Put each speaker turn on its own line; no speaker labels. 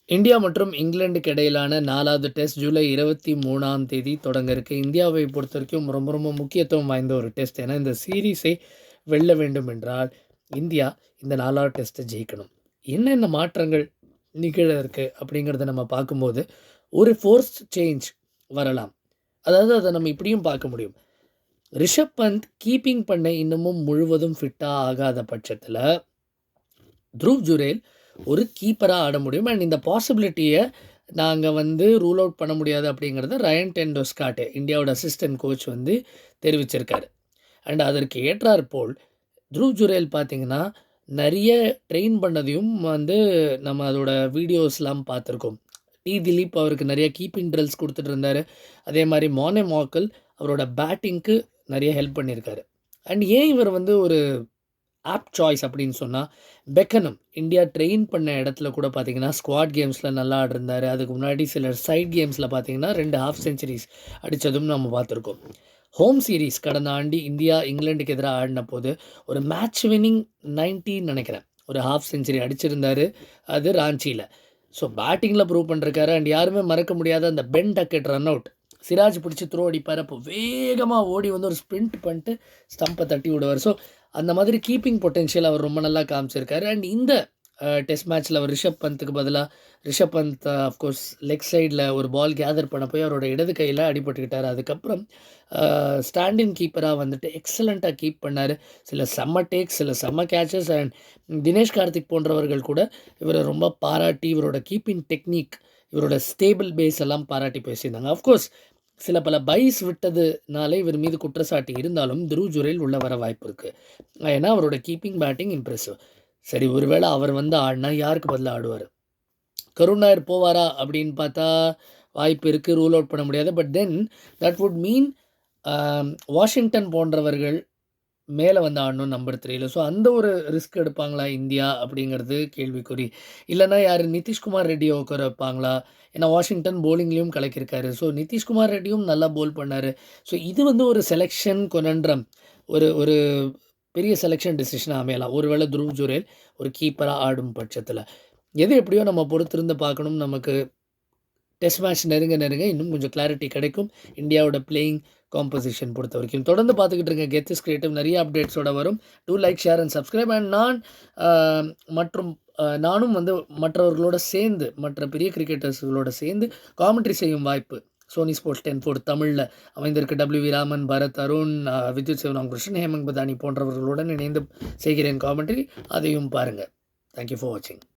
India மற்றும் இங்கிலாந்துக்கு இடையிலான 4வது டெஸ்ட் ஜூலை 23ஆம் தேதி தொடங்க இருக்கு. இந்தியாவை பொறுத்தவரைக்கும் ரொம்ப ரொம்ப முக்கியத்துவம் வாய்ந்த ஒரு டெஸ்ட். ஏன்னா, இந்த சீரிஸை வெல்ல வேண்டும் என்றால், இந்தியா இந்த 4வது டெஸ்ட்டை ஜெயிக்கணும். என்னென்ன மாற்றங்கள் நிகழ இருக்கு அப்படிங்கிறத நம்ம பார்க்கும்போது, ஒரு ஃபோர்ஸ்ட் சேஞ்ச் வரலாம். அதாவது அத நம்ம இப்படியும் பார்க்க முடியும். ரிஷப் பந்த் கீப்பிங் பண்ண இன்னமும் முழுவதும் ஃபிட்டா ஆகாத பட்சத்தில, த்ருவ் ஜுரேல் ஒரு கீப்பரா ஆட முடியும். அண்ட் இந்த பாசிபிலிட்டிய நாங்க ரூல் அவுட் பண்ண முடியாது அப்படிங்கிறத ரயன் டெண்டோஸ்காட், இந்தியாவோட அசிஸ்டன்ட் கோச் தெரிவிச்சிருக்காரு. அண்ட் அதற்கு ஏற்றாற்போல் த்ருவ் ஜுரேல் பார்த்தீங்கன்னா, நெறைய ட்ரெயின் பண்ணதையும் நம்ம அதோட வீடியோஸ்லாம் பார்த்துருக்கோம். திலீப் அவருக்கு நெறைய கீப்பிங் ட்ரில்ஸ் குடுத்துட்டு இருந்தாரு. அதே மாரி மோனே மார்க்கல் அவரோட பேட்டிங்க்கு நெறைய ஹெல்ப் பண்ணியிருக்காரு. அண்ட் ஏன் இவர் ஒரு ஆப்ட் சாய்ஸ் அப்படின்னு சொன்னா, பெக்கனம் இந்தியா ட்ரெயின் பண்ண இடத்துல கூட பார்த்தீங்கன்னா, ஸ்குவாட் கேம்ஸ்ல நல்லா ஆடிருந்தாரு. அதுக்கு முன்னாடி சில சைட் கேம்ஸ்ல பார்த்தீங்கன்னா, 2 ஹாஃப் செஞ்சுரீஸ் அடிச்சதும் நம்ம பார்த்துருக்கோம். ஹோம் சீரிஸ் கடந்த ஆண்டு இந்தியா இங்கிலாந்துக்கு எதிரா ஆடினபோது, ஒரு மேட்ச் வின்னிங் 90 நெனைக்கிறேன். ஒரு ஹாஃப் செஞ்சுரி அடிச்சிருந்தாரு. அது ராஞ்சியில. ஸோ பேட்டிங்கில ப்ரூவ் பண்ணிருக்காரு. அண்ட் யாருமே மறக்க முடியாத அந்த Ben Duckett run out. Siraj பிடிச்சு த்ரோ அடிப்பாரு. அப்போ வேகமா ஓடி ஒரு ஸ்ப்ரிண்ட் பண்ணிட்டு ஸ்டம்பை தட்டி விடுவார். ஸோ அந்த மாதிரி கீப்பிங் பொட்டென்ஷியல் அவர் ரொம்ப நல்லா காமிச்சிருக்காரு. அண்ட் இந்த டெஸ்ட் மேட்ச்சில் அவர் ரிஷப் பந்துக்கு பதிலாக ரிஷப் பந்த் அஃப்கோர்ஸ் லெக் சைடில் ஒரு பால் கேதர் பண்ண போய் அவரோட இடது கையில் அடிபட்டுக்கிட்டார். அதுக்கப்புறம் ஸ்டாண்டின் கீப்பராக எக்ஸலண்ட்டாக கீப் பண்ணார். சில செம்ம டேக்ஸ், சில செம்ம கேச்சஸ். அண்ட் தினேஷ் கார்த்திக் போன்றவர்கள் கூட இவரை ரொம்ப பாராட்டி இவரோட கீப்பிங் டெக்னிக், இவரோட ஸ்டேபிள் பேஸ் எல்லாம் பாராட்டி பேசியிருந்தாங்க. அஃப்கோர்ஸ் சில பல பைஸ் விட்டதுனாலே இவர் மீது குற்றச்சாட்டு இருந்தாலும் த்ருவ் ஜுரேல் உள்ள வர வாய்ப்பு இருக்குது. ஏன்னா அவரோட கீப்பிங் பேட்டிங் இம்ப்ரெசிவ். சரி, ஒருவேளை அவர் ஆடினா யாருக்கு பதிலா ஆடுவார்? கருண் நாயர் போவாரா அப்படின்னு பார்த்தா வாய்ப்பு இருக்குது. ரூல் அவுட் பண்ண முடியாது. But then that would mean Washington போன்றவர்கள் மேலே ஆடணும் நம்பர் 3ல. ஸோ அந்த ஒரு ரிஸ்க் எடுப்பாங்களா இந்தியா அப்படிங்கிறது கேள்விக்குறி. இல்லைன்னா யார் நிதிஷ்குமார் ரெட்டியை உட்கார வைப்பாங்களா? ஏன்னா வாஷிங்டன் போலிங்லேயும் கலக்கியிருக்காரு. ஸோ நிதிஷ்குமார் ரெட்டியும் நல்லா போல் பண்ணார். ஸோ இது ஒரு செலெக்ஷன் கொனன்ட்ரம். ஒரு ஒரு பெரிய செலெக்ஷன் டிசிஷனாக அமையலாம். ஒருவேளை த்ருவ் ஜுரேல் ஒரு கீப்பராக ஆடும் பட்சத்தில். எது எப்படியோ நம்ம பொறுத்திருந்து பார்க்கணும். நமக்கு டெஸ்ட் மேட்ச் நெருங்க நெருங்க இன்னும் கொஞ்சம் கிளாரிட்டி கிடைக்கும். இந்தியாவோட பிளேயிங் காம்போசிஷன் பொறுத்தவரைக்கும். தொடர்ந்து பார்த்துக்கிட்டு இருங்க கெத் இஸ் கிரியேட்டிவ். நிறைய அப்டேட்ஸோட வரும். Do like, share and subscribe. And நானும் மற்றவர்களோட சேர்ந்து, மற்ற பெரிய கிரிக்கெட்டர்ஸ்களோட சேர்ந்து காமெண்ட்ரி செய்யும் வாய்ப்பு சோனி ஸ்போர்ட்ஸ் 10 தமிழில் அமைந்திருக்கு. WV ராமன், பரத், அருண், வித்யுத் சிவராமகிருஷ்ணன், ஹேமந்த் பதானி போன்றவர்களுடன் இணைந்து செய்கிறேன் காமெண்ட்ரி. அதையும் பாருங்கள். தேங்க்யூ ஃபார் வாட்சிங்.